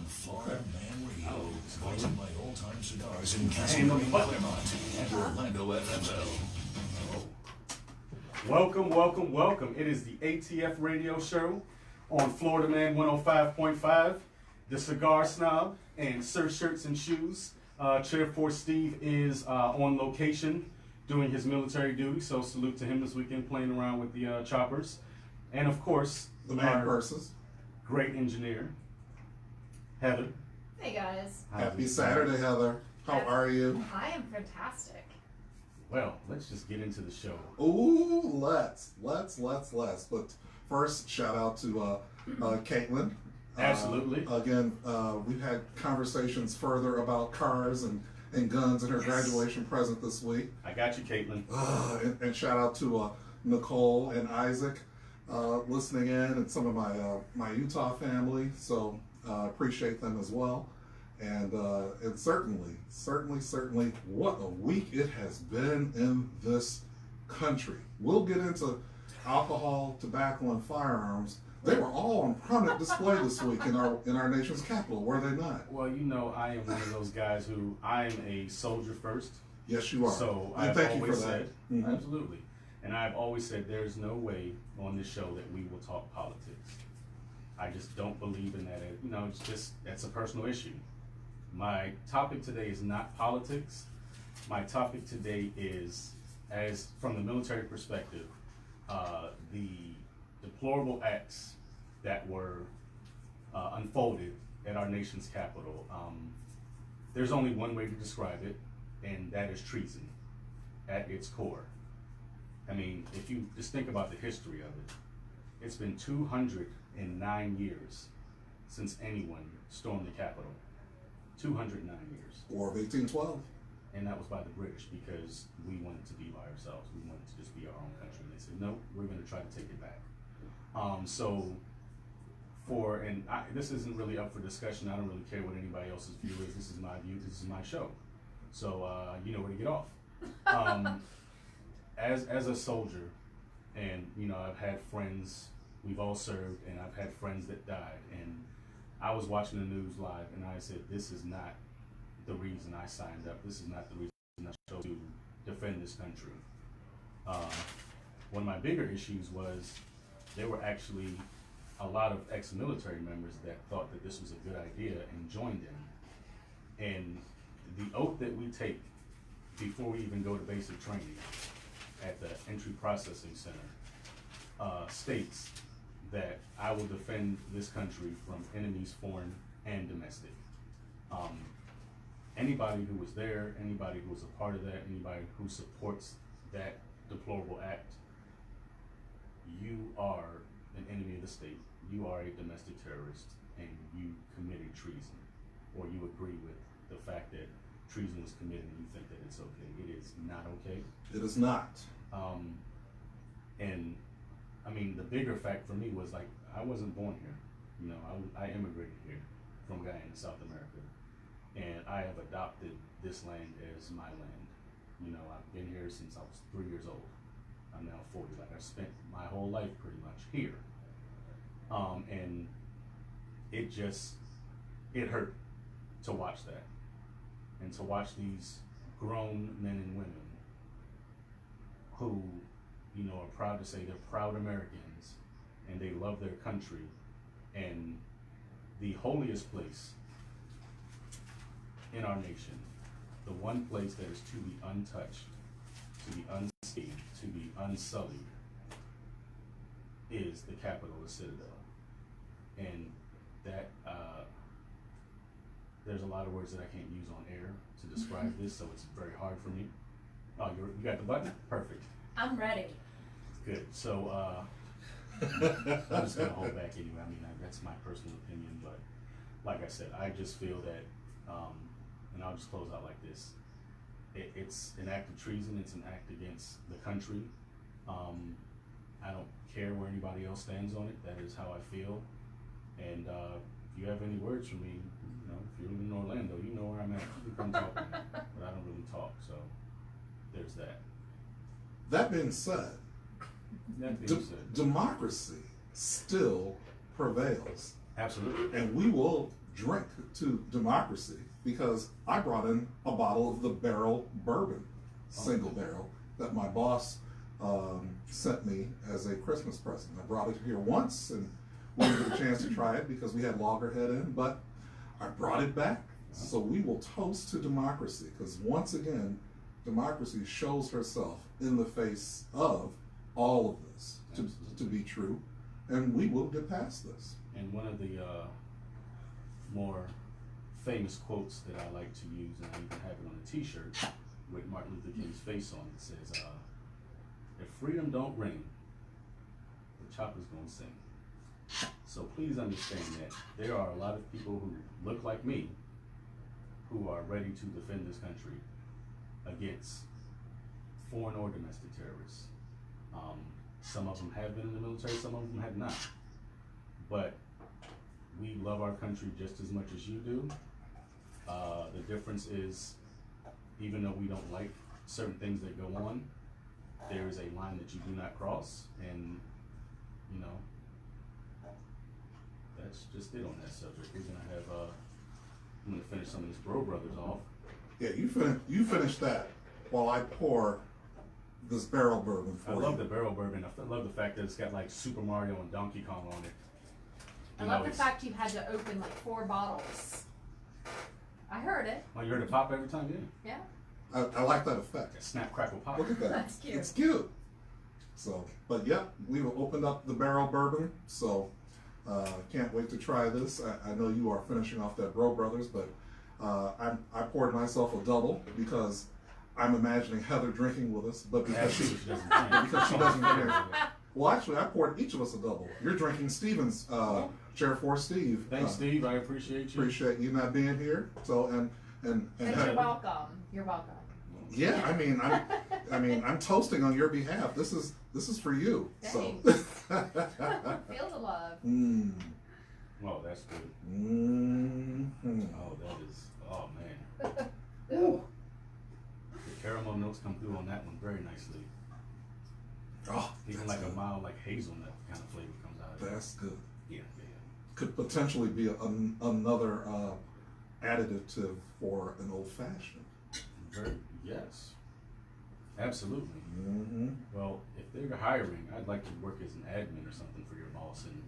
on Florida Man Radio, sponsored by Old Time Cigars in Castle Green, Claremont, and Orlando FML. Welcome. It is the ATF radio show on Florida Man 105.5. The Cigar Snob and Sir Shirts and Shoes. Chair 4 Steve is on location doing his military duty, so salute to him this weekend playing around with the choppers. And of course, the man versus great engineer, Heather. Hey guys. Happy Saturday, Heather. How are you? I am fantastic. Well, let's just get into the show. Ooh, let's. But first, shout out to Caitlin. Absolutely. Again, we've had conversations further about cars and guns in her graduation present this week. I got you, Caitlin. And shout out to Nicole and Isaac listening in, and some of my Utah family. So appreciate them as well. And certainly, what a week it has been in this country. We'll get into alcohol, tobacco, and firearms. They were all on prominent display this week in our nation's capital, were they not? Well, you know, I am one of those guys who I am a soldier first. Yes, you are. So and thank you for that. Absolutely. And I've always said there's no way on this show that we will talk politics. I just don't believe in that. You know, that's a personal issue. My topic today is not politics. My topic today is, as from the military perspective, the deplorable acts that were unfolded at our nation's capital. There's only one way to describe it, and that is treason at its core. I mean, if you just think about the history of it, it's been 209 years since anyone stormed the Capitol. 209 years. War of 1812. And that was by the British because we wanted to be by ourselves. We wanted to just be our own country. And they said, no, we're going to try to take it back. This isn't really up for discussion. I don't really care what anybody else's view is. This is my view. This is my show. So you know where to get off. As a soldier, and you know, I've had friends. We've all served, and I've had friends that died. And I was watching the news live, and I said, this is not the reason I signed up. This is not the reason I chose to defend this country. One of my bigger issues was there were actually a lot of ex-military members that thought that this was a good idea and joined in. And the oath that we take before we even go to basic training at the entry processing center states that I will defend this country from enemies, foreign and domestic. Anybody who was there, anybody who was a part of that, anybody who supports that deplorable act, you are an enemy of the state. You are a domestic terrorist, and you committed treason, or you agree with the fact that treason was committed and you think that it's okay. It is not okay. It is not. And I mean, the bigger fact for me was, like, I wasn't born here. You know, I immigrated here from Guyana, South America, and I have adopted this land as my land. You know, I've been here since I was 3 years old. I'm now 40. Like, I've spent my whole life pretty much here. And it hurt to watch that, and to watch these grown men and women who, you know, are proud to say they're proud Americans and they love their country, and the holiest place in our nation, the one place that is to be untouched, to be unscathed, to be unsullied, is the Capitol, the Citadel. And that, there's a lot of words that I can't use on air to describe this, so it's very hard for me. Oh, you got the button? Perfect. I'm ready. Good. So, I'm just going to hold back anyway. I mean, that's my personal opinion, but like I said, I just feel that, and I'll just close out like this. It's an act of treason. It's an act against the country. I don't care where anybody else stands on it. That is how I feel. And if you have any words for me, you know, if you're in Orlando, you know where I'm at. You come talk to me. But I don't really talk, so there's that. That being said, democracy still prevails. Absolutely. And we will drink to democracy because I brought in a bottle of the barrel bourbon, single barrel, that my boss sent me as a Christmas present. I brought it here once and wanted get a chance to try it because we had Loggerhead in, but I brought it back. So we will toast to democracy because once again, democracy shows herself in the face of all of this to be true, and we will get past this. And one of the more famous quotes that I like to use, and I even have it on a t-shirt with Martin Luther King's face on it, says, if freedom don't ring, the chopper's gonna sing. So please understand that there are a lot of people who look like me who are ready to defend this country against foreign or domestic terrorists. Some of them have been in the military, some of them have not. But we love our country just as much as you do. The difference is, even though we don't like certain things that go on, there is a line that you do not cross, and you know, that's just it on that subject. We're gonna have, I'm gonna finish some of this Bro Brothers off. Yeah, you finish that while I pour this barrel bourbon for I you. love the barrel bourbon. I love the fact that it's got like Super Mario and Donkey Kong on it. I love the fact you had to open like 4 bottles. I heard it. Oh, you heard it pop every time, yeah? Yeah. I like that effect. Snap, crackle, pop. Look at that. That's cute. It's cute. So, but yep, we've opened up the barrel bourbon, so can't wait to try this. I know you are finishing off that Bro Brothers, but I poured myself a double because I'm imagining Heather drinking with us, but because she doesn't drink. Well, actually, I poured each of us a double. You're drinking Steven's, Chair 4 Steve. Thanks, Steve. I appreciate you. Appreciate you not being here. So and And you're welcome. You're welcome. yeah, I'm toasting on your behalf. This is for you. Thanks. So. Feel the love. Oh, that's good. Mm-hmm. Oh, that is. Oh man, Ooh. the caramel notes come through on that one very nicely. Oh, Even like a mild, like hazelnut kind of flavor comes out of it. that's good. Yeah. Could potentially be another additive for an old fashioned. Yes. Absolutely. Mm-hmm. Well, if they're hiring, I'd like to work as an admin or something for your boss, and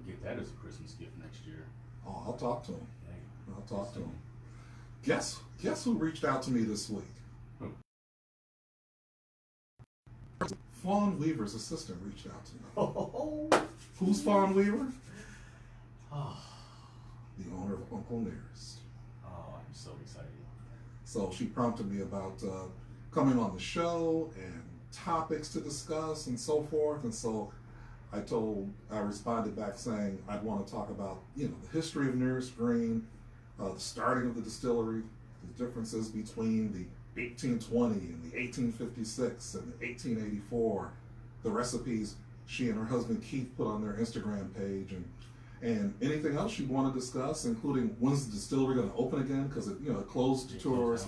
get that as a Christmas gift next year. Oh, I'll talk to him. Hey, I'll talk to him. Guess who reached out to me this week? Who? Fawn Weaver's assistant reached out to me. Oh. Who's Fawn Weaver? Oh, The owner of Uncle Nearest. I'm so excited. So she prompted me about coming on the show and topics to discuss and so forth. And so I responded back saying I'd want to talk about, the history of Nearest Green, the starting of the distillery, the differences between the 1820 and the 1856 and the 1884, the recipes she and her husband Keith put on their Instagram page, and anything else you want to discuss, including when's the distillery going to open again because it closed to tourists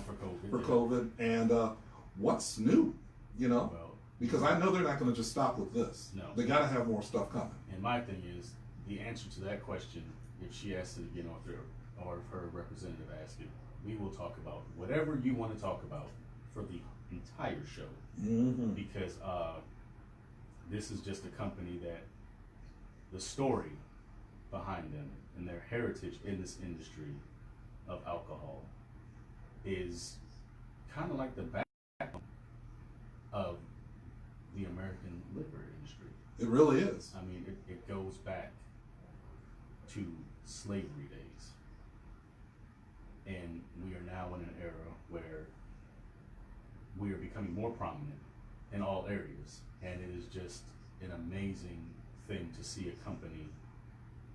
for COVID, and what's new, Well, because I know they're not going to just stop with this. No. They got to have more stuff coming. and my thing is, the answer to that question, if she asks it again, or if her representative asks it, we will talk about whatever you want to talk about for the entire show. Mm-hmm. Because this is just a company that the story behind them and their heritage in this industry of alcohol is kind of like the backbone of the American liquor industry. It really is. I mean, it goes back to slavery days. And we are now in an era where we are becoming more prominent in all areas. And it is just an amazing thing to see a company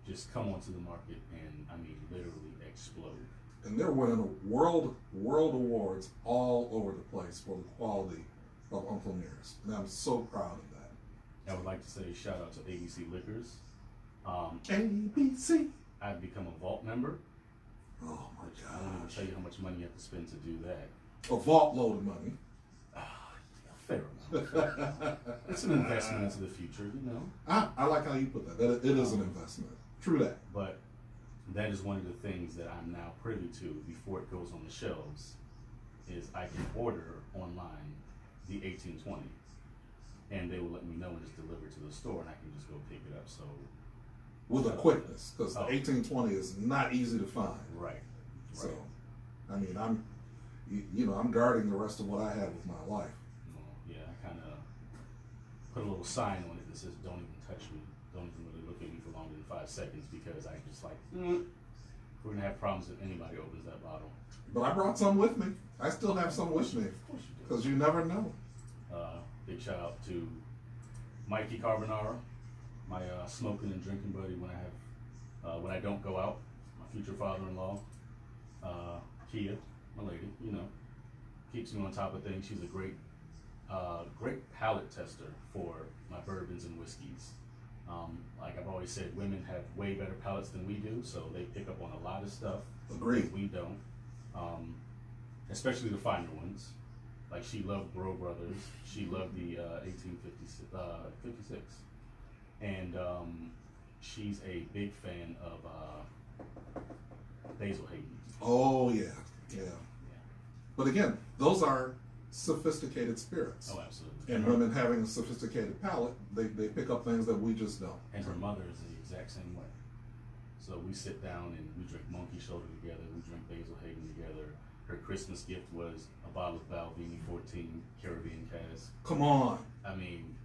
just come onto the market and, literally explode. And they're winning world awards all over the place for the quality of Uncle Nearest. And I'm so proud of that. I would like to say shout out to ABC Liquors. ABC. I've become a vault member. Oh my Which I don't even gosh. tell you how much money you have to spend to do that. A vault load of money. A fair amount. It's an investment into the future, I like how you put that. It is an investment. True that. But that is one of the things that I'm now privy to before it goes on the shelves, is I can order online the 1820, and they will let me know when it's delivered to the store, and I can just go pick it up. So with a quickness, because the Oh. 1820 is not easy to find. right. So, I mean, I'm guarding the rest of what I have with my life. Well, yeah, I kind of put a little sign on it that says, "Don't even touch me. Don't even really look at me for longer than 5 seconds," because I just like, we're gonna have problems if anybody opens that bottle. But I brought some with me. I still have some with me, Of course you do. because you never know. Big shout out to Mikey Carbonara, my smoking and drinking buddy when I don't go out. My future father-in-law, Kia, my lady, keeps me on top of things. She's a great palate tester for my bourbons and whiskeys. Like I've always said, women have way better palates than we do, so they pick up on a lot of stuff Agreed. that we don't. Especially the finer ones. Like she loved Bro Brothers. She loved the 1856. And she's a big fan of Basil Hayden. Oh yeah. But again, those are sophisticated spirits. Oh, absolutely. And women having a sophisticated palate, they pick up things that we just don't. And her mother is the exact same way. So we sit down and we drink Monkey Shoulder together. We drink Basil Hayden together. Her Christmas gift was a bottle of Balvenie 14 Caribbean cask. Come on. I mean,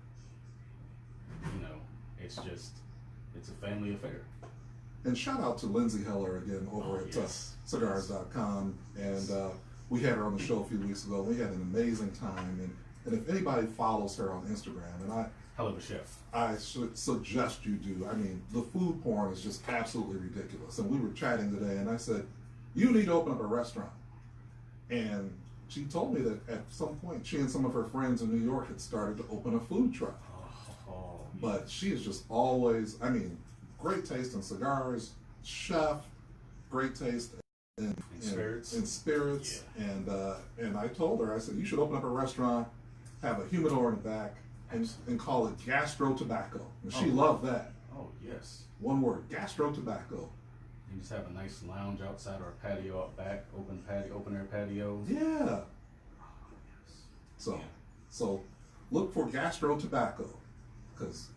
it's a family affair. And shout out to Lindsay Heller again over at yes. cigars.com. And we had her on the show a few weeks ago. We had an amazing time. And if anybody follows her on Instagram, and Hell of a chef. I should suggest you do. I mean, the food porn is just absolutely ridiculous. And we were chatting today, and I said, you need to open up a restaurant. And she told me that at some point, she and some of her friends in New York had started to open a food truck. But she is just always, great taste in cigars, chef, great taste in spirits. Yeah. And I told her, I said, you should open up a restaurant, have a humidor in the back, and call it Gastro Tobacco. And she loved that. Oh, yes. One word, Gastro Tobacco. You just have a nice lounge outside or a patio out back, open air patio. Yeah. So look for Gastro Tobacco, because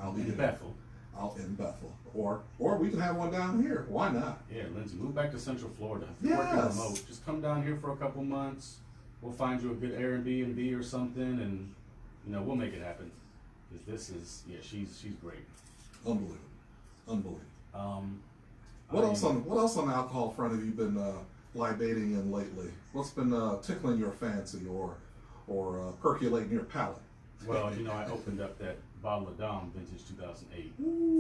I'll be in there. Bethel. Out in Bethel, or we can have one down here. Why not? Yeah, Lindsay, move back to Central Florida. If you're working remote, just come down here for a couple months. We'll find you a good Airbnb or something, and we'll make it happen. Because this is, she's great. Unbelievable. What else on the alcohol front have you been libating in lately? What's been tickling your fancy or percolating your palate? Well, I opened up that bottle of Dom vintage 2008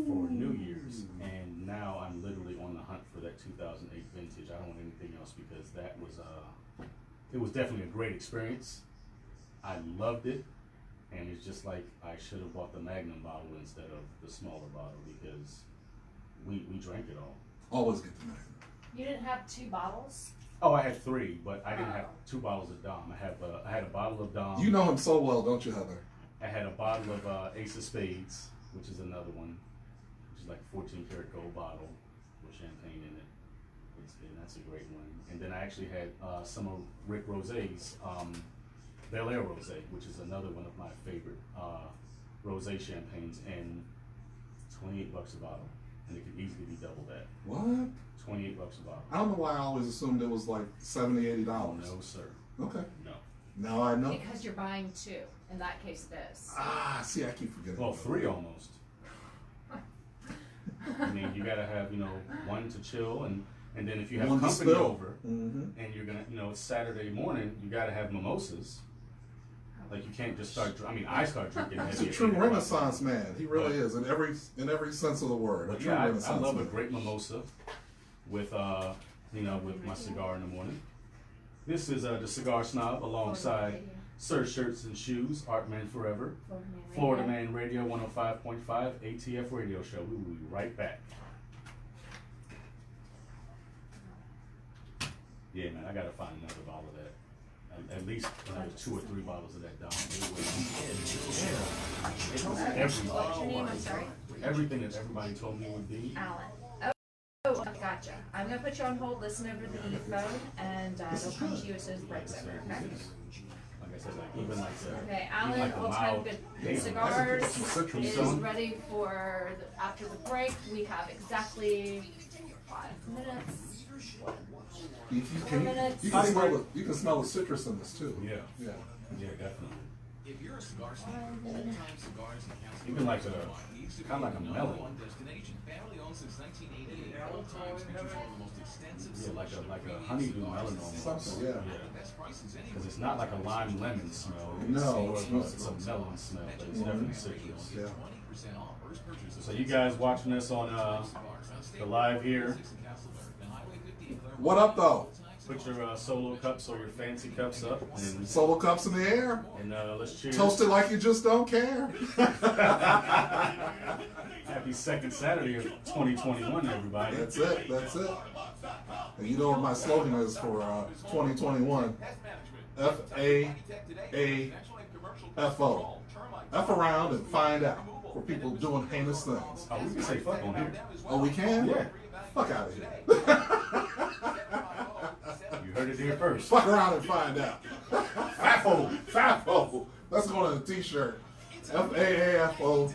for New Year's, and now I'm literally on the hunt for that 2008 vintage. I don't want anything else because that was it was definitely a great experience. I loved it, and it's just like I should have bought the Magnum bottle instead of the smaller bottle because we drank it all. Always get the Magnum. You didn't have 2 bottles? Oh, I had 3, but I didn't have 2 bottles of Dom. I had a bottle of Dom. You know him so well, don't you, Heather? I had a bottle of Ace of Spades, which is another one, which is like a 14 karat gold bottle with champagne in it. That's a great one. And then I actually had some of Rick Rosé's Bel Air Rosé, which is another one of my favorite rosé champagnes, and $28 a bottle, and it could easily be double that. What? $28 a bottle. I don't know why I always assumed it was like $70, $80. No, sir. Okay. No. Now I know. Because you're buying 2. In that case, it is. See, I keep forgetting. Well, 3 almost. I mean, you gotta have, one to chill, and then if you have One to company spill. over, and you're gonna, it's Saturday morning, you gotta have mimosas. Like you can't just start. I start drinking heavy. He's a at true 8 o'clock. Renaissance man. He really is in every sense of the word. But a true yeah, I Renaissance love man. a great mimosa with with my cigar in the morning. This is the Cigar Snob alongside Sir Shirts and Shoes, Art Man Forever, Florida Man Radio 105.5 ATF Radio Show. We will be right back. Yeah, man, I gotta find another bottle of that. At least another 2 or 3 bottles of that Dom. It was everything. What's your name? I'm sorry. Everything that everybody told me it would be. Alan. Oh, got I'm gonna put you on hold, listen over the phone, and they'll come to you as soon as the break's over, okay? Like I said, like even like the Okay, even Alan, like the Old Time mild Good hazel. Cigars Some citrus is on. ready for, after the break, we have exactly 5 minutes. You 4 can, minutes. you can smell the citrus in this too. Yeah, Yeah. yeah, definitely. If you're a cigar smoker, Old Time Cigars and Council Even like a kind of like a melon. one destination. Family owned since 1988. Old Times features one of the most extensive Yeah, like selection a of honeydew cigars melon and almost. Something, yeah. best prices anywhere. Because it's not like a lime lemon smell. No, it's more of a melon smell, but it's definitely citrus. Yeah. 20% off first purchase of So you guys watching this on the live here, What up though? put your solo cups or your fancy cups up, and Solo cups in the air. let's cheers. Toast it like you just don't care. Happy second Saturday of 2021, everybody. That's it. That's it. And you know what my slogan is for 2021? FAAFO. F around and find out. For people doing heinous things. Oh, we can say fuck on here. Oh, we can? Yeah. Fuck out of here. You heard it here first. Fuck around and find out. FAFO. FAFO. Let's go on a t-shirt. FAAFO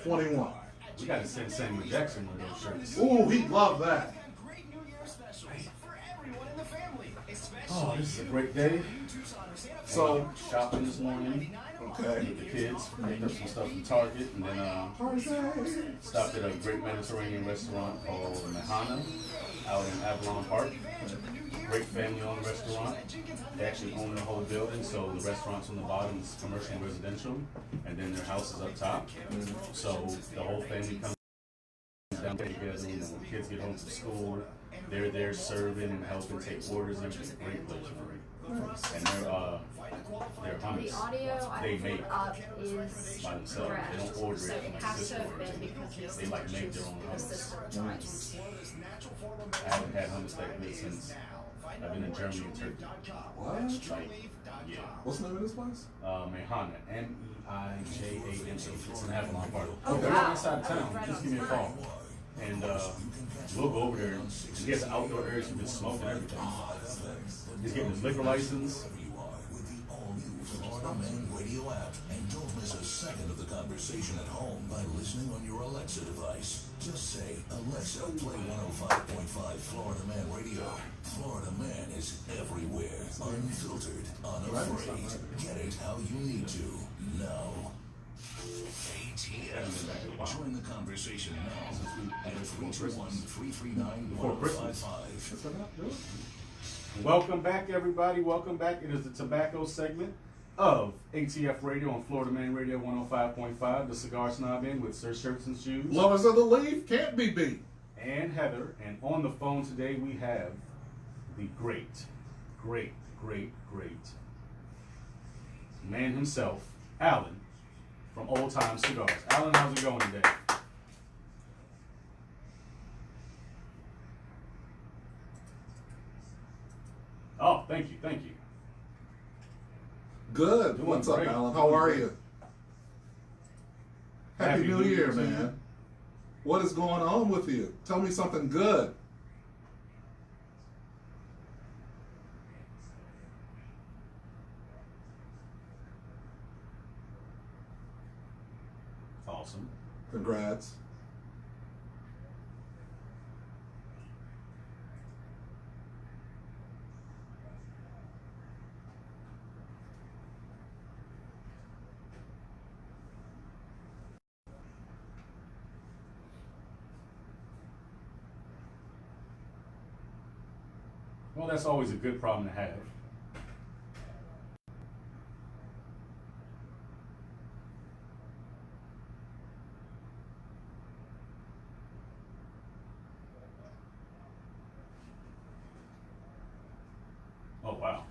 21. We got to send Samuel Jackson one of those shirts. Ooh, he'd love that. Oh, this is a great day. So, Shopping this morning okay. with the kids. Picked up some stuff from Target, and then stopped at a great Mediterranean restaurant called Mahana out in Avalon Park. Great family-owned restaurant. They actually own the whole building, so the restaurant's on the bottom is commercial and residential, and then their house is up top. So the whole family comes down together. You know, when kids get home from school, they're there serving and helping take orders and everything. Great place. And they're The hummus. audio I They pulled make up is by themselves. They correct, don't order so it it from has like to have Cisco or been something. because They like make their own the hummus. system twice. I haven't had hummus like this since I've been in Germany and Turkey. What? Like, yeah. What's the name of this place? Mehana, Meijana. It's in Avalon Park. Okay. If you're on this side of town, just give me a call. And we'll go over there. He has an outdoor area so you can smoke and everything. He's getting his liquor license. With the all-new Florida Man radio app. And don't miss a second of the conversation at home by listening on your Alexa device. Just say, Alexa, play 105.5 Florida Man Radio. Florida Man is everywhere. Unfiltered, unafraid. Get it how you need to. Now. ATF. Join the conversation now at 321-339-1055. Welcome back, everybody. Welcome back. It is the tobacco segment of ATF Radio on Florida Man Radio 105.5. The Cigar Snob in with Sir Shirts and Shoes. Lovers of the Leaf can't be beat. And Heather. And on the phone today we have the great man himself, Alan, from Old Time Cigars. Alan, how's it going today? Oh, thank you. Good. Doing What's up, great. Alan? How are you? Happy New Year, to you. man. What is going on with you? Tell me something good. Awesome. Congrats. Well, that's always a good problem to have. Oh, wow.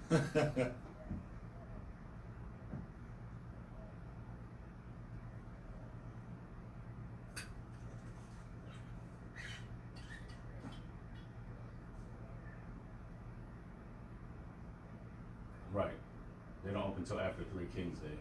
Right. They don't open until after Three Kings Day.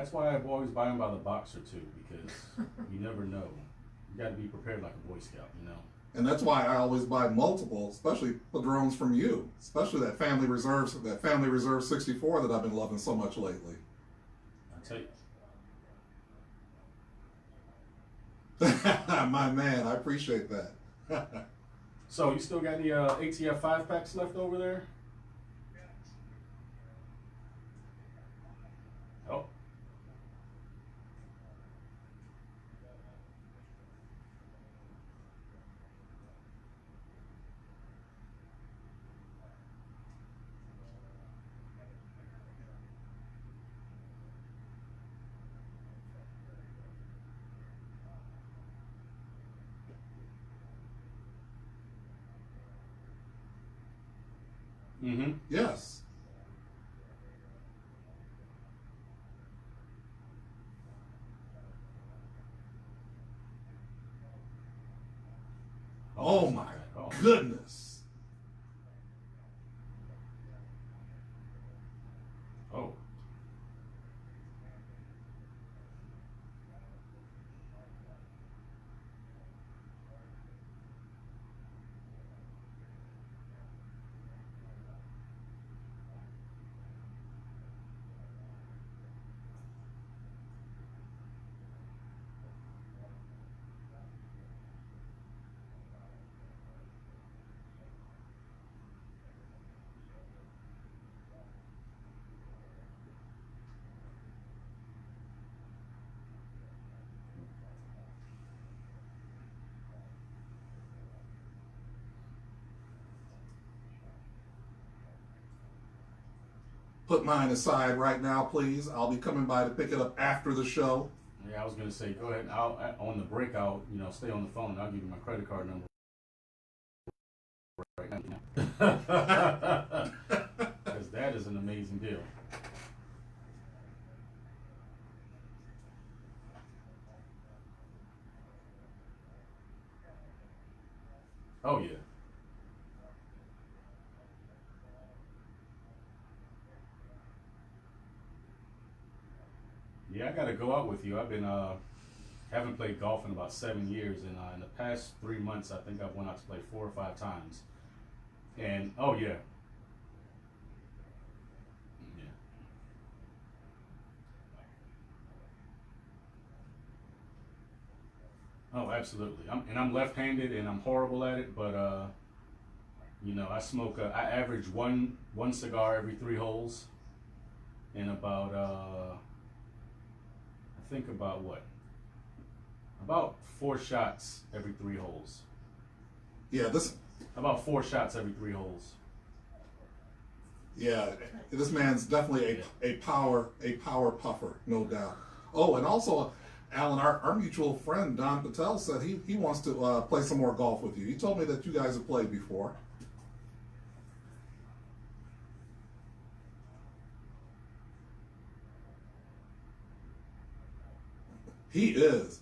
That's why I've always buy them by the box or two, because you never know. You got to be prepared like a Boy Scout, you know. And that's why I always buy multiple, especially Padrones from you, especially that Family Reserve 64 that I've been loving so much lately. I tell you. My man, I appreciate that. So you still got any ATF 5-packs left over there? Oh. Mm-hmm. Yes. Oh my goodness. Oh. Put mine aside right now, please. I'll be coming by to pick it up after the show. Yeah, I was gonna say, go ahead. On the break, I'll stay on the phone. And I'll give you my credit card number right now. Because that is an amazing deal. Oh yeah. Yeah, I gotta go out with you. I've been haven't played golf in about 7 years, and in the past 3 months, I think I've went out to play 4 or 5 times. And oh yeah, yeah. Oh, absolutely. I'm left-handed, and I'm horrible at it. But I smoke. I average one cigar every 3 holes, and about I think about what? About 4 shots every 3 holes. Yeah, About 4 shots every 3 holes. Yeah, this man's definitely a power puffer, no doubt. Oh, and also, Alan, our mutual friend Don Patel said he wants to play some more golf with you. He told me that you guys have played before. He is.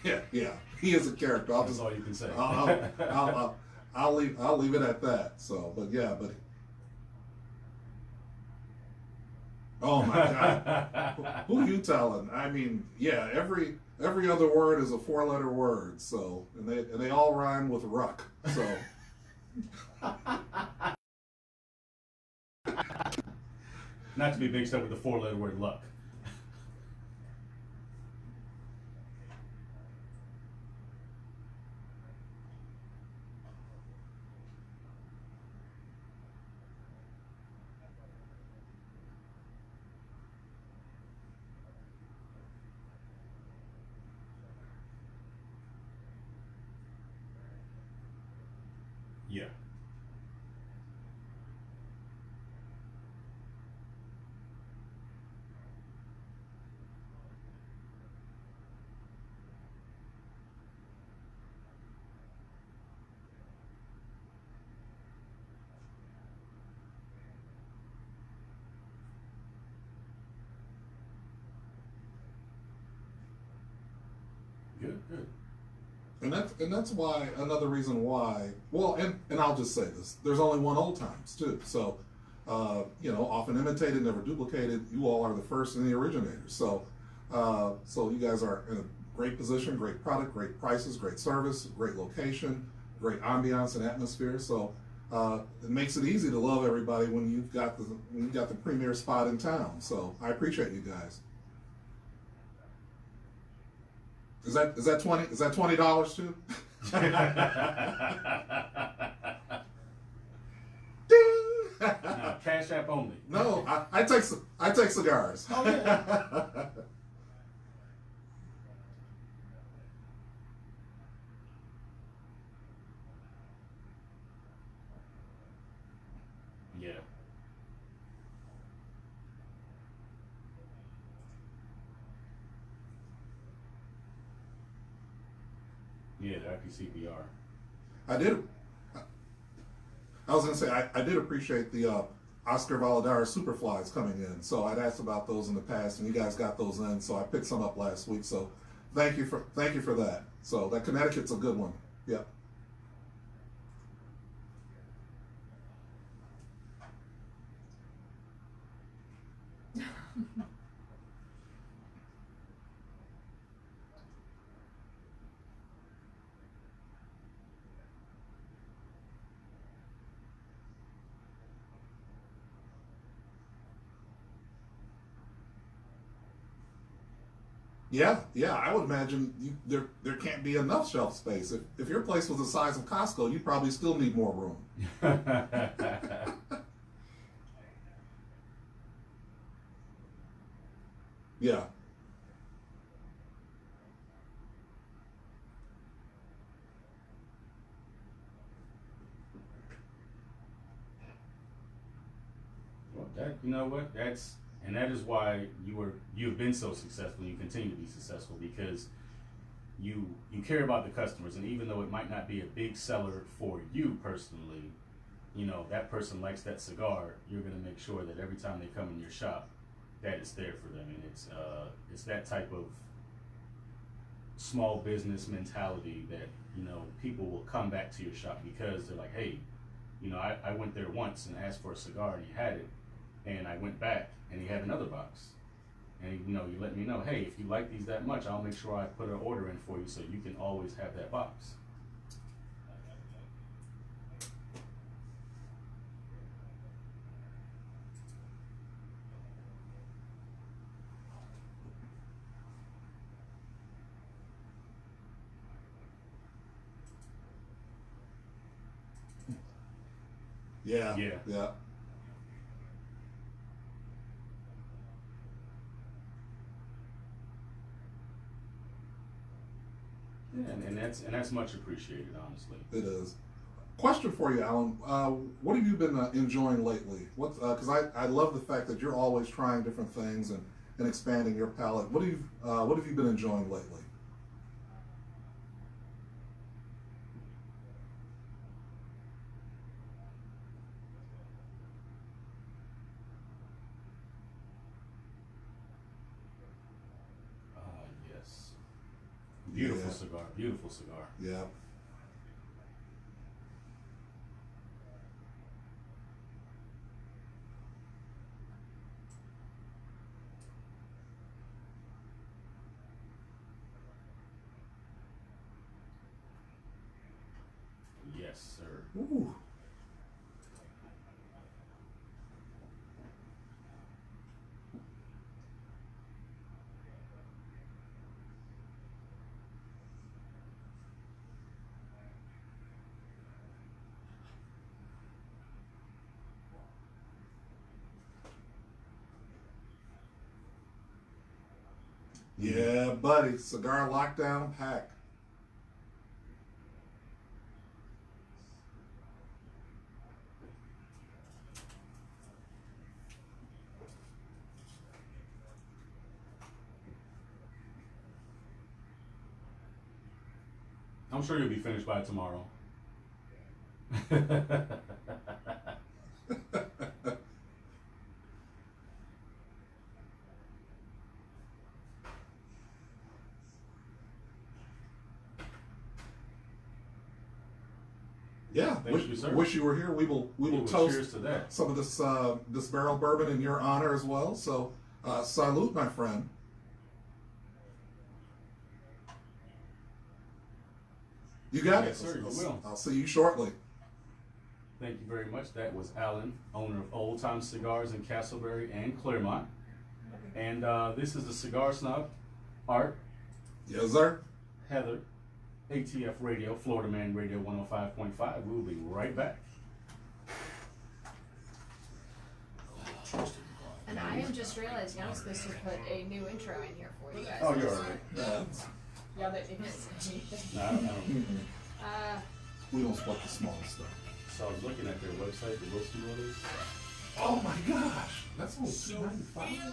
Yeah. He is a character. That's all you can say. I'll leave it at that. So, but oh my God, who you telling? I mean, yeah, every other word is a 4-letter word. So, and they all rhyme with ruck. So. Not to be mixed up with the 4-letter word luck. Yeah. Good. And that's why, another reason why. Well, and I'll just say this: there's only one Old Times too. So often imitated, never duplicated. You all are the first and the originators. So, so you guys are in a great position, great product, great prices, great service, great location, great ambiance and atmosphere. So it makes it easy to love everybody when you've got the premier spot in town. So I appreciate you guys. Is that $20 too? Ding! No, Cash App only. No, I take cigars. Oh yeah. Yeah. Yeah, the IPCPR. I did. I was gonna say I did appreciate the Oscar Valadares Superflies coming in. So I'd asked about those in the past, and you guys got those in. So I picked some up last week. So thank you for that. So that Connecticut's a good one. Yep. Yeah. I would imagine there can't be enough shelf space. If your place was the size of Costco, you probably still need more room. Yeah. Well, you know what? That is why you've been so successful. And you continue to be successful because you care about the customers, and even though it might not be a big seller for you personally, that person likes that cigar. You're gonna make sure that every time they come in your shop, that it's there for them, and it's that type of small business mentality that people will come back to your shop because they're like, hey, I went there once and asked for a cigar and he had it, and I went back and he had another box, and you let me know, hey, if you like these that much, I'll make sure I put an order in for you so you can always have that box. Yeah. Yeah, and that's much appreciated, honestly. It is. Question for you, Alan. What have you been enjoying lately? Because I love the fact that you're always trying different things and expanding your palate. What have you been enjoying lately? Yes. Beautiful Yeah. cigar. Beautiful cigar. Yeah. Yes, sir. Ooh. Yeah, buddy. Cigar lockdown pack. I'm sure you'll be finished by tomorrow. Yeah. Thank you, sir. Wish you were here. We will toast cheers to that. some of this barrel bourbon in your honor as well. So salute, my friend. You got Yes, it. sir, you will. I'll see you shortly. Thank you very much. That was Alan, owner of Old Time Cigars in Castleberry and Claremont. And this is the Cigar Snob, Art, Yes, sir. Heather, ATF Radio, Florida Man Radio 105.5. We'll be right back. And I am just realizing I'm supposed to put a new intro in here for you guys. Oh, you're all right. Yeah, that is. No, I don't. We don't split the small stuff. So I was looking at their website, the Wilson Brothers, Oh my gosh, that's only $2.95.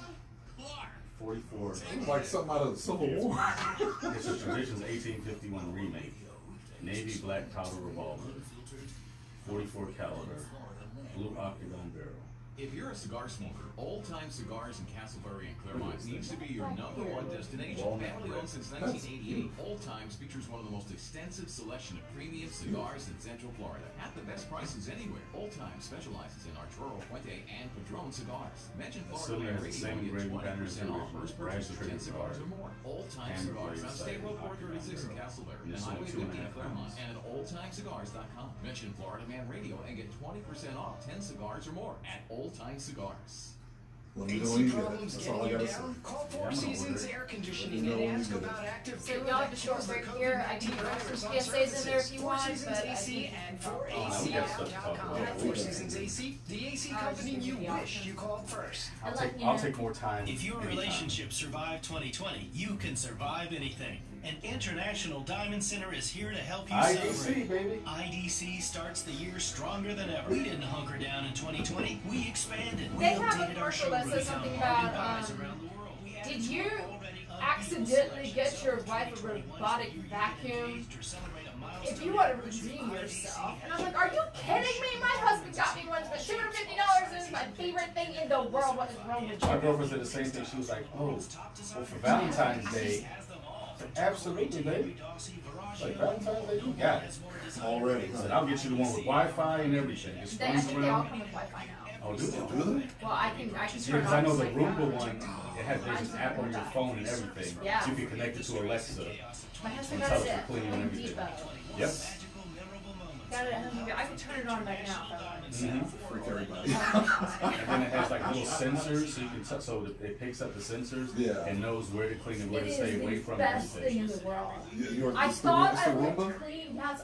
44. It's like something out of the Civil War. It's a Traditions 1851 remake. Navy black powder revolver, 44 caliber, blue octagon barrel. If you're a cigar smoker, Old Time Cigars in Castleberry and Claremont needs to be your #1 destination. Family owned since 1988, Old Times features one of the most extensive selection of premium cigars in Central Florida at the best prices anywhere. Old Times specializes in Arturo, Fuente, and Padron cigars. Mention Florida Man Radio and get 20% off first purchase of 10 cigars or more. Old Time Cigars on State Road 436 in Castleberry and Highway 50 in Claremont and at oldtimecigars.com. Mention Florida Man Radio and get 20% off 10 cigars or more at Old Time Cigars. Let me know when you get it. That's all I gotta say. Call Four Seasons Air Conditioning Let me know and when ask you get about it. active So y'all have a short break here. I can throw some PSAs in there if you want, but I think and we got stuff to talk about. Yeah, we Four got Seasons AC, the AC company you wish you called first. I'll take more time. If your anytime. relationship survived 2020, you can survive anything. And International Diamond Center is here to help you IDC, celebrate. baby. IDC starts the year stronger than ever. We didn't hunker down in 2020. We expanded. We They have a updated our commercial that showroom says something to about, buys around the world. We had did two you already unbeaten accidentally sales get your in wife a 2021. robotic So you're vacuum? engaged or celebrate a milestone If you want to anniversary, redeem IDC yourself. And has I'm like, your are you back. kidding me? My husband got me one for $250 and it's my favorite thing in the world. What is wrong with My you? girlfriend said the same thing. She was like, "Oh, well, for Valentine's Day." Absolutely, baby. Like Valentine's Day, you got it. Already. I said, "I'll get you the one with Wi-Fi and everything. Just I runs think they all around." come with Wi-Fi now. Oh, do they? Do they? Well, I can Yeah, turn because on I know the my Roomba phone. one. There's an app on your phone and everything. Yeah. So you can connect it to Alexa. My husband and got tell it it to at clean and Home everything. Depot. Yep. Got it at Home Depot. I can turn it on right now if I want. Mm-hmm. Freak everybody. And then it has like little sensors, so you can touch. So it picks up the sensors Yeah. and knows where to clean and where It to is stay away the from best thing everything. in the world. You're I it's thought the I looked Roomba? clean. Yes,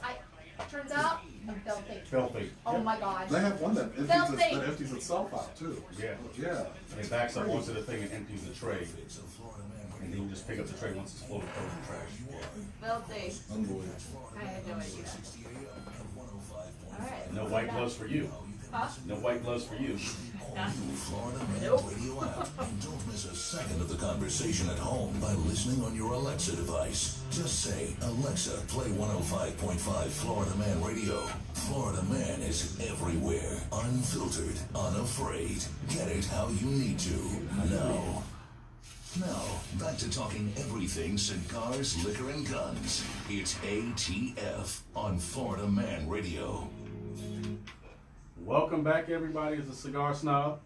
turns out I'm filthy. Filthy. Oh my god. They have one that Filthy. empties itself out too. Yeah. Yeah. And it backs up onto the thing and empties the tray. And then you just pick up the tray once it's full of trash. Filthy. Unbelievable. I had no idea. Alright. No white gloves for you. Huh? No white gloves for you. Florida Man Nope. Radio app, and don't miss a second of the conversation at home by listening on your Alexa device. Just say, Alexa, play 105.5 Florida Man Radio. Florida Man is everywhere, unfiltered, unafraid. Get it how you need to. Now, back to talking everything cigars, liquor, and guns. It's ATF on Florida Man Radio. Welcome back, everybody. It's the Cigar Snob,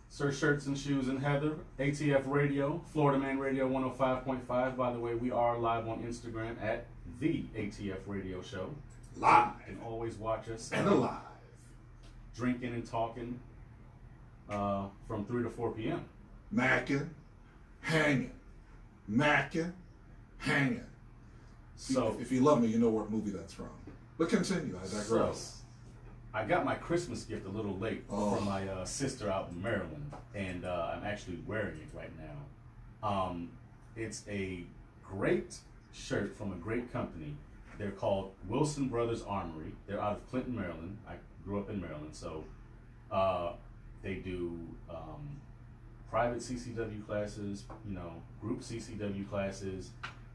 Sir Shirts and Shoes and Heather, ATF Radio, Florida Man Radio 105.5. By the way, we are live on Instagram at the ATF Radio Show. Live. You can always watch us And alive. drinking and talking from 3 to 4 p.m. Macking. Hanging. Macking. Hanging. So If you love me, you know what movie that's from. But continue. I digress. I got my Christmas gift a little late Oh. from my sister out in Maryland, and I'm actually wearing it right now. It's a great shirt from a great company. They're called Wilson Brothers Armory. They're out of Clinton, Maryland. I grew up in Maryland, so they do private CCW classes, group CCW classes.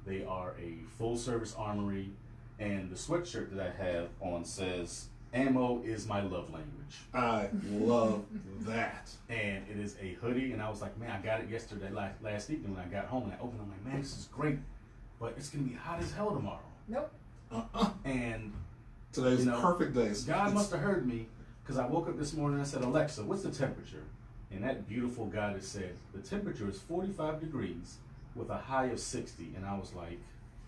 They are a full-service armory, and the sweatshirt that I have on says, "Ammo is my love language." I love that. And it is a hoodie, and I was like, man, I got it yesterday, last evening when I got home, and I opened it, I'm like, man, this is great, but it's gonna be hot as hell tomorrow. Nope. And Today's You know, perfect day. God must have heard me, because I woke up this morning and I said, Alexa, what's the temperature? And that beautiful goddess said, the temperature is 45 degrees with a high of 60. And I was like,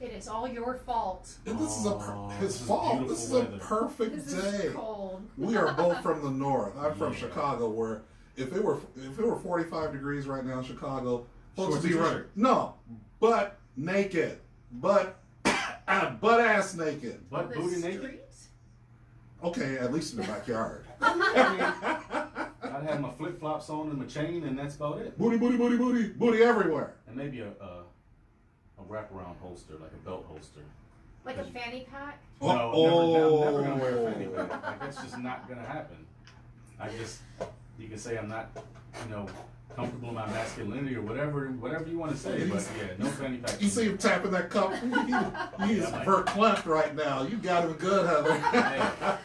It is all your fault. And this is his this is fault. beautiful This is weather. a perfect This day. is cold. We are both from the north. I'm from Yeah. Chicago, where if it were 45 degrees right now in Chicago, folks Shorts would be and running. t-shirt. No, butt naked, butt ass naked. but On the booty naked? street? Okay, at least in the backyard. I mean, I'd have my flip flops on and my chain, and that's about it. Booty, booty, booty, booty, booty everywhere. And maybe a wraparound holster, like a belt holster. Like a fanny pack? No, I'm never gonna wear a fanny pack. Like, that's just not gonna happen. You can say I'm not, comfortable in my masculinity or whatever you want to say, but yeah, no fanny pack. You see him tapping that cup? He's verklempt right now. You got him good, Heather.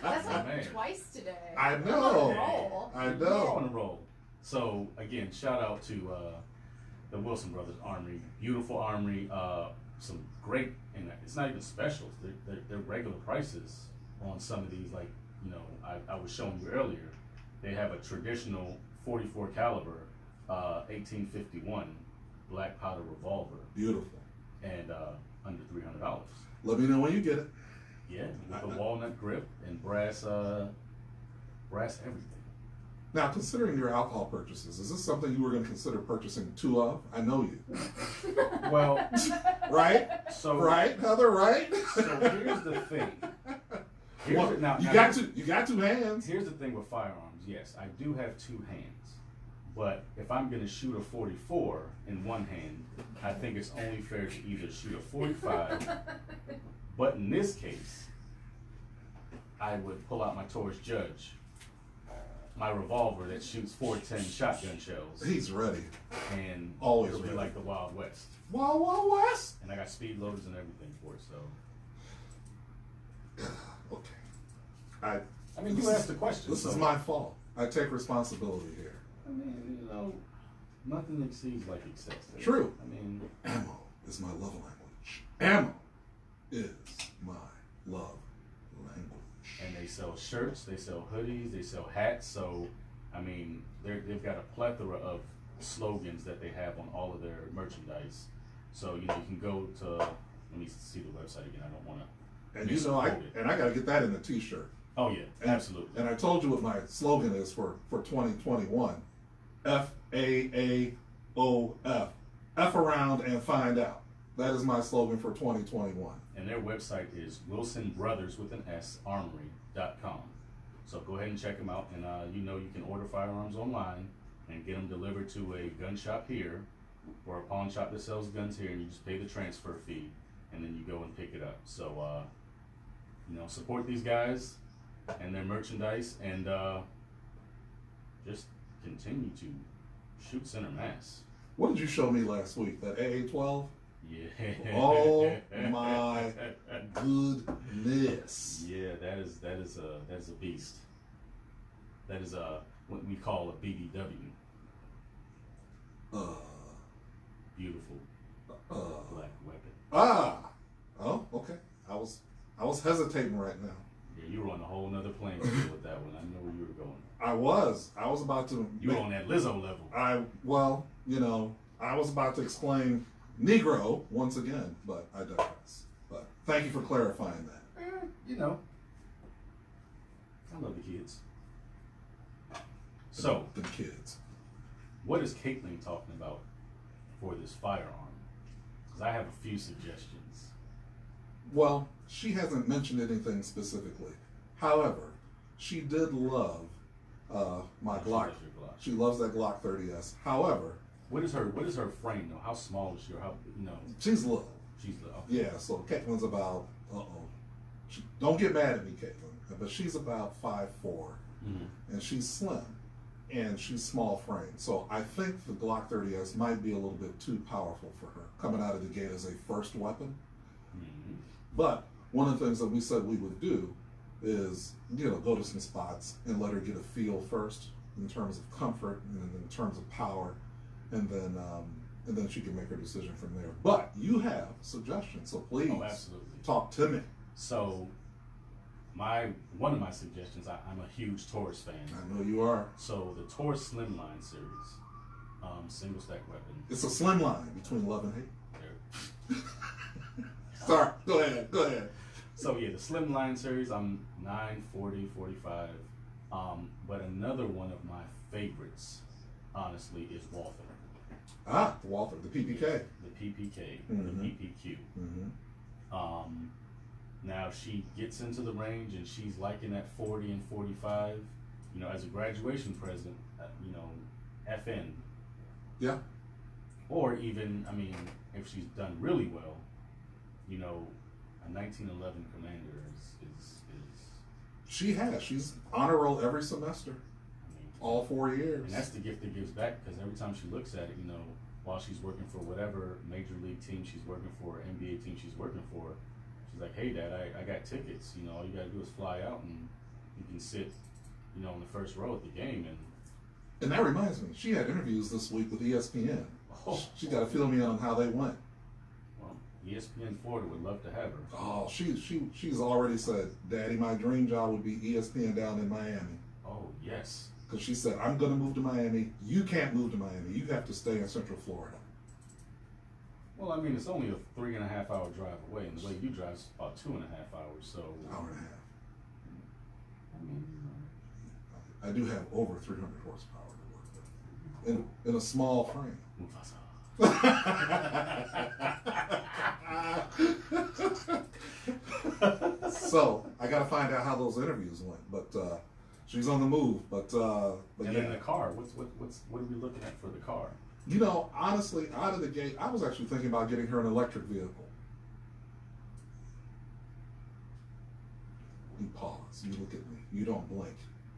That's like Man. twice today. I I'm know. on a roll. I We're know. on a roll. So again, shout out to the Wilson Brothers Armory, beautiful armory. Some great, and it's not even specials. They're regular prices on some of these. Like I was showing you earlier, they have a traditional 44 caliber, 1851 black powder revolver, Beautiful. and under $300. Let me know when you get it. Yeah, with a walnut grip and brass everything. Now, considering your alcohol purchases, is this something you were going to consider purchasing two of? I know you. Well, Right? so Right, Heather, right? So here's the thing. Well, Now, you got two hands. Here's the thing with firearms. Yes, I do have two hands. But if I'm going to shoot a 44 in one hand, I think it's only fair to either shoot a 45. But in this case, I would pull out my Taurus Judge, my revolver that shoots 410 shotgun shells, He's ready. and Always it'll be ready. like the Wild West. Wild, Wild West. And I got speed loaders and everything for it. So Okay. I mean, you asked the question. This so, is my fault. I take responsibility here. I mean, nothing exceeds like excess. True. I mean, Ammo is my love language. Ammo is my love language. and they sell shirts, they sell hoodies, they sell hats. So, I mean, they've got a plethora of slogans that they have on all of their merchandise. So, you can go to, let me see the website again. I don't want to. And I got to get that in a T-shirt. Oh yeah, absolutely. And I told you what my slogan is for 2021. FAAOF. F around and find out. That is my slogan for 2021. And their website is wilsonbrothers with an S armory.com. So go ahead and check them out, and you can order firearms online and get them delivered to a gun shop here or a pawn shop that sells guns here, and you just pay the transfer fee, and then you go and pick it up. So support these guys and their merchandise, and just continue to shoot center mass. What did you show me last week? That AA-12? Yeah. Oh my goodness. Yeah, that is a beast. That is what we call a BBW. Beautiful black weapon. Oh, okay. I was hesitating right now. Yeah, you were on a whole nother plane with that one. I know where you were going. I was about to. You were on that Lizzo level. I was about to explain Negro once again, but I digress. But thank you for clarifying that. I love the kids. So, the kids. what is Caitlin talking about for this firearm? Because I have a few suggestions. Well, she hasn't mentioned anything specifically. However, she did love my She Glock. loves your Glock. She loves that Glock 30S. However, What is her frame though? How small is she? Or how she's little. she's okay. Yeah, so Caitlin's about, don't get mad at me, Caitlin, but she's about 5'4", Mhm. and she's slim, and she's small frame. So I think the Glock 30S might be a little bit too powerful for her, coming out of the gate as a first weapon. Mhm. But one of the things that we said we would do is, go to some spots and let her get a feel first in terms of comfort and in terms of power, and then she can make her decision from there. But you have suggestions, so please Oh, absolutely. talk to me. So, one of my suggestions. I'm a huge Taurus fan. I know you are. So the Taurus Slimline series, single stack weapon. It's a slim line between love and hate. There. Sorry, go ahead. So yeah, the Slimline series, I'm 9, 40, 45. But another one of my favorites, honestly, is Walther. Ah, the Walther, the PPK. The PPK, Mhm. the PPQ. Mm-hmm. Now she gets into the range and she's liking that 40 and 45. You know, as a graduation present, FN. Yeah. Or even, I mean, if she's done really well, you know, a 1911 commander is She's honor roll every semester, I mean, all 4 years. and that's the gift that gives back, because every time she looks at it, you know, while she's working for whatever major league team she's working for, NBA team she's working for, she's like, hey Dad, I got tickets, you know, all you gotta do is fly out and you can sit, you know, in the first row at the game. And that reminds me, she had interviews this week with ESPN. She got to fill me in on how they went. Well, ESPN Florida would love to have her. Oh, she's already said, Daddy, my dream job would be ESPN down in Miami. Oh, yes. Because she said, I'm going to move to Miami. You can't move to Miami. You have to stay in Central Florida. Well, I mean, it's only a 3.5 hour drive away, and the way you drive is about 2.5 hours, so. Hour and a half. I mean, I do have over 300 horsepower to work with. In a small frame. Mufasa. So, I got to find out how those interviews went. But she's on the move. But And yeah. then the car, what are we looking at for the car? You know, honestly, out of the gate, I was actually thinking about getting her an electric vehicle. You pause. You look at me. You don't blink.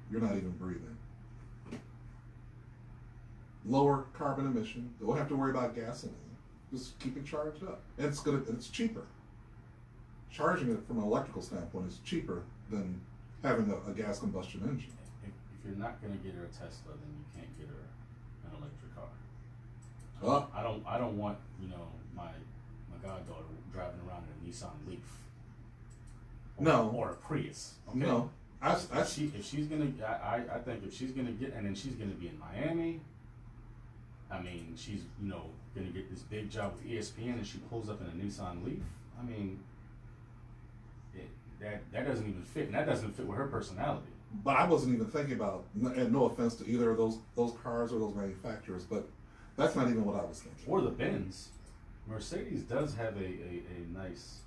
You're not even breathing. Lower carbon emission. Don't have to worry about gasoline. Just keep it charged up. And it's cheaper. Charging it from an electrical standpoint is cheaper than having a gas combustion engine. If you're not going to get her a Tesla, then you can't get her an electric car. I don't want, you know, my goddaughter driving around in a Nissan Leaf. Or a Prius. Okay? No. If she's gonna, I think if she's gonna get, and then she's gonna be in Miami. I mean, she's, you know, gonna get this big job with ESPN, and she pulls up in a Nissan Leaf. I mean, that doesn't even fit, and that doesn't fit with her personality. But I wasn't even thinking about, and no offense to either of those cars or those manufacturers, but that's not even what I was thinking. Or the Benz. Mercedes does have a nice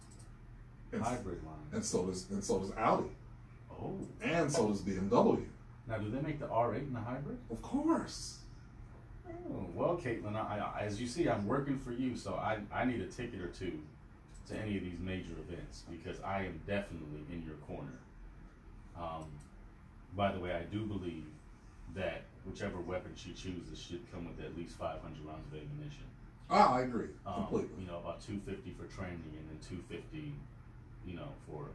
hybrid line. And so does Audi. Oh. And so does BMW. Now, do they make the R8 in the hybrid? Of course. Oh, well, Caitlin, I, as you see, I'm working for you, so I need a ticket or two to any of these major events, because I am definitely in your corner. By the way, I do believe that whichever weapon she chooses should come with at least 500 rounds of ammunition. Ah, I agree completely. You know, about 250 for training, and then 250, you know, for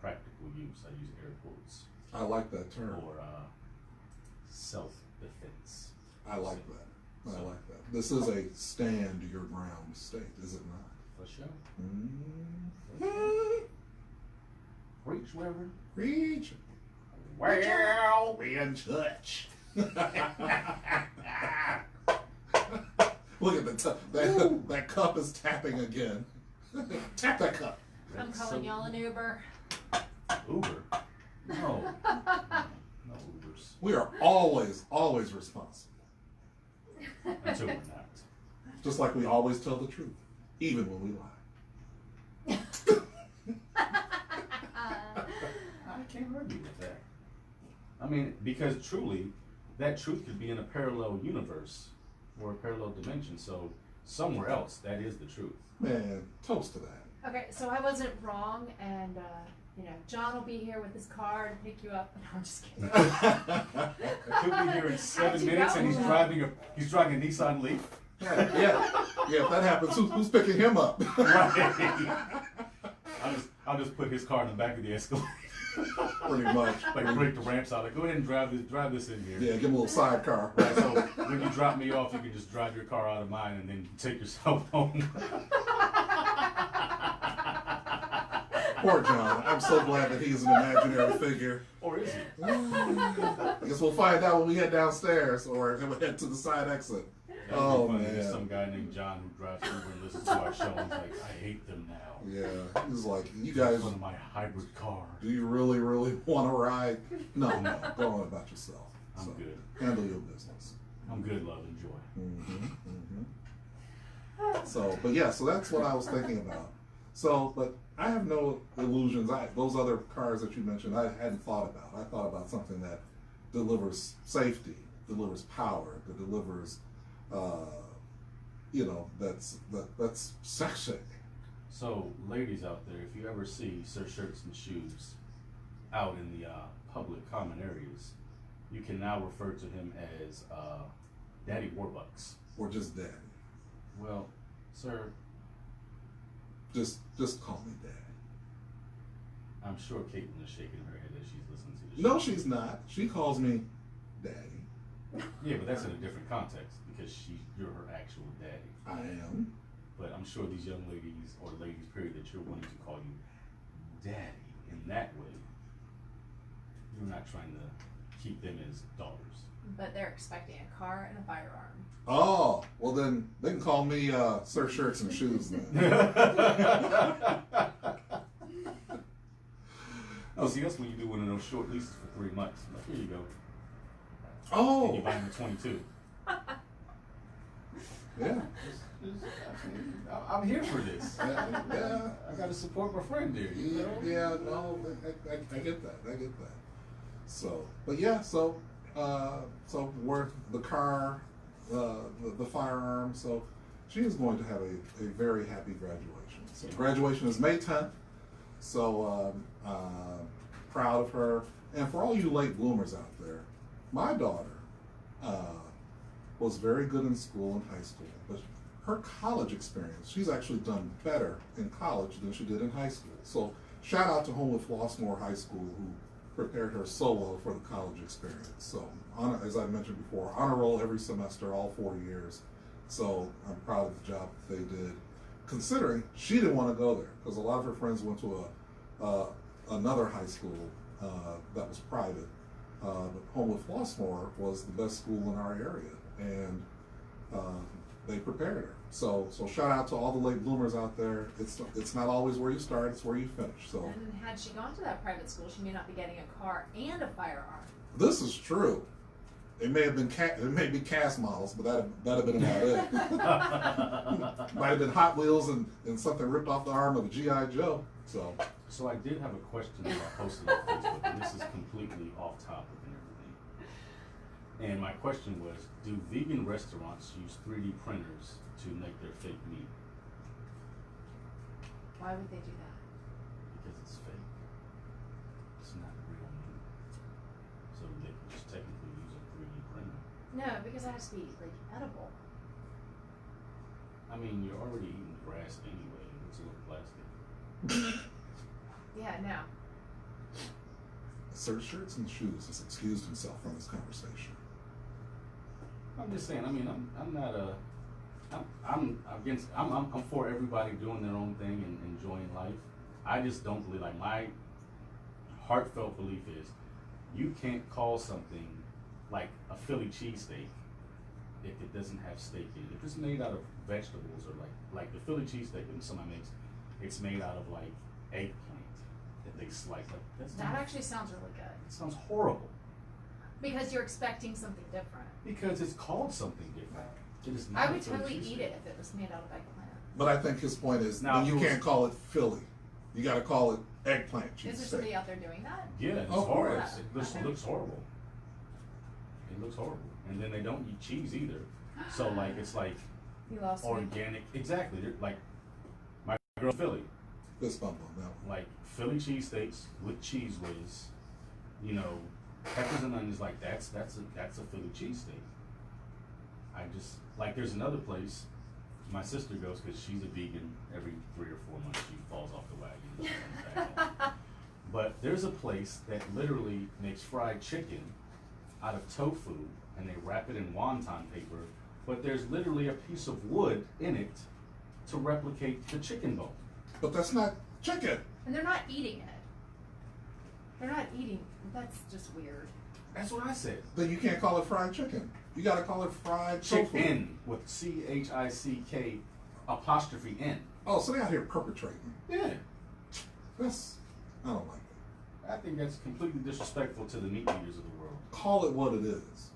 practical use. I use air quotes. I like that term. Or self-defense. I like that. I like that. This is a stand your ground state, is it not? For sure. Mm-hmm. Preach, Reverend. Preach. Well, be in touch. Look at that cup is tapping again. Tap that cup. I'm calling y'all an Uber. Uber? No. No Ubers. We are always responsible. Until we're not. Just like we always tell the truth, even when we lie. I can't argue with that. I mean, because truly, that truth could be in a parallel universe or a parallel dimension. So somewhere else, that is the truth. Man, toast to that. Okay, so I wasn't wrong, and you know, John will be here with his car to pick you up. No, I'm just kidding. He'll be here in 7 minutes, and he's driving a Nissan Leaf. Yeah. If that happens, who's picking him up? Right. I'll just put his car in the back of the Escalade. Pretty much. Like break the ramps out. Like, go ahead and drive this in here. Yeah, give him a little sidecar. Right. So when you drop me off, you can just drive your car out of mine and then take yourself home. Poor John. I'm so glad that he's an imaginary figure. Or is it? I guess we'll find out when we head downstairs or head to the side exit. Oh, Funny. man. There's some guy named John who drives through and listens to our show and he's like, I hate them now. Yeah, he's like, you guys, One of my hybrid cars. do you really, really want to ride? No, go on about yourself. I'm good. Handle your business. I'm good, love, and joy. So, but yeah, so that's what I was thinking about. So, but I have no illusions. Those other cars that you mentioned, I hadn't thought about. I thought about something that delivers safety, delivers power, that delivers, that's sexy. So, ladies out there, if you ever see Sir Shirts and Shoes out in the public common areas, you can now refer to him as Daddy Warbucks. Or just daddy. Well, sir, Just call me daddy. I'm sure Caitlin is shaking her head as she's listening to the show. No, she's not. She calls me daddy. Yeah, but that's in a different context because you're her actual daddy. I am. But I'm sure these young ladies or ladies, period, that you're wanting to call you daddy in that way, you're not trying to keep them as daughters. But they're expecting a car and a firearm. Oh, well then they can call me Sir Shirts and Shoes then. Oh, see, that's when you do one of those short leases for 3 months. Like, here you go. Oh, And you buy them at 22. yeah. I'm here for this. Yeah. I got to support my friend there, you know? Yeah, no, I get that. I get that. So, but yeah, so we're the car, the firearm. So she is going to have a very happy graduation. So graduation is May 10th. So proud of her. And for all you late bloomers out there, my daughter was very good in school and high school, but her college experience, she's actually done better in college than she did in high school. So shout out to Homewood Flossmoor High School who prepared her so well for the college experience. So as I mentioned before, honor roll every semester, all 4 years. So I'm proud of the job that they did, considering she didn't want to go there because a lot of her friends went to another high school that was private. But Homewood Flossmoor was the best school in our area, and they prepared her. So shout out to all the late bloomers out there. It's not always where you start; it's where you finish. So And had she gone to that private school, she may not be getting a car and a firearm. this is true. It may have been cast models, but that'd have been about it. Might have been Hot Wheels and something ripped off the arm of a G.I. Joe. So I did have a question that I posted on Facebook, and this is completely off topic and everything. And my question was, do vegan restaurants use 3D printers to make their fake meat? Why would they do that? Because it's fake. It's not real meat. So they can just technically use a 3D printer. No, because it has to be like edible. I mean, you're already eating grass anyway. It's a little plastic. Yeah, no. Sir Shirts and Shoes has excused himself from this conversation. I'm just saying. I mean, I'm not a. I'm against. I'm for everybody doing their own thing and enjoying life. I just don't believe. Like my heartfelt belief is, you can't call something like a Philly cheesesteak if it doesn't have steak in it. If it's made out of vegetables or like the Philly cheesesteak that somebody makes, it's made out of like eggplant that they slice. Like That actually sounds really good. it sounds horrible Because you're expecting something different. because it's called something different. It is not I a would Philly totally eat cheesesteak. it if it was made out of eggplant. But I think his point is Now, then you if it can't was- call it Philly. You got to call it eggplant Is there cheesesteak. somebody out there doing that? Yeah, it's Of horrible. course. It looks horrible. It looks horrible. And then they don't eat cheese either. So like it's like You lost me. organic. Exactly. They're like my girl Philly, Fist bump on that one. like Philly cheesesteaks with cheese whiz, you know, peppers and onions. Like that's a Philly cheesesteak. I just like there's another place. My sister goes because she's a vegan. Every 3 or 4 months she falls off the wagon. And she comes back on. But there's a place that literally makes fried chicken out of tofu, and they wrap it in wonton paper. But there's literally a piece of wood in it to replicate the chicken bone. But that's not chicken. And they're not eating it. They're not eating. That's just weird. That's what I said. Then you can't call it fried chicken. You got to call it fried tofu. Chicken with CHICK apostrophe N. Oh, so they out here perpetrating. Yeah. I don't like that. I think that's completely disrespectful to the meat eaters of the world. Call it what it is.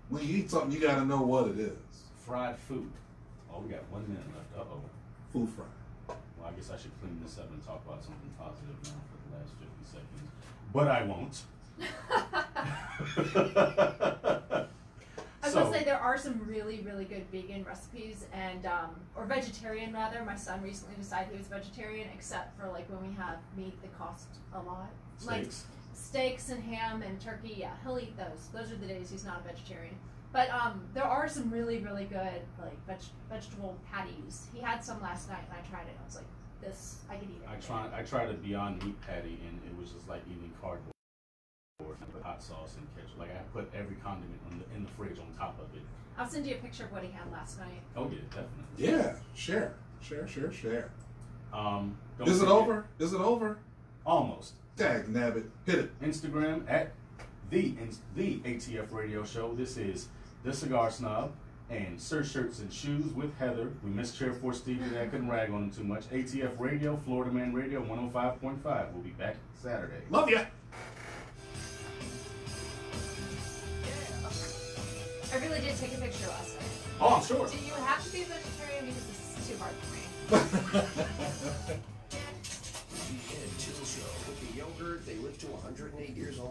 When you eat something, you got to know what it is. Fried food. Oh, we got 1 minute left. Uh-oh. Food fried. Well, I guess I should clean this up and talk about something positive now for the last 50 seconds. But I won't. I was gonna say there are some really, really good vegan recipes and or vegetarian rather. My son recently decided he was vegetarian, except for like when we have meat that costs a lot. Steaks. Like steaks and ham and turkey, yeah, he'll eat those. Those are the days he's not a vegetarian. But there are some really, really good like vegetable patties. He had some last night and I tried it. I was like, this, I could eat it. I tried a Beyond Meat patty and it was just like eating cardboard. I put hot sauce and ketchup. Like I put every condiment in the fridge on top of it. I'll send you a picture of what he had last night. Oh yeah, definitely. Yeah, share. Don't Is it forget- over? Is it over? Almost. Dag nabbit, hit it. Instagram at the ATF Radio Show. This is The Cigar Snob and Sir Shirts and Shoes with Heather. We missed Chair 4 Steve today. I couldn't rag on him too much. ATF Radio, Florida Man Radio 105.5. We'll be back Saturday. Love ya. I really did take a picture last night. Oh, I'm sure. Do you have to be a vegetarian because this is too hard for me? The Ed Till Show. With the yogurt, they live to 108 years old.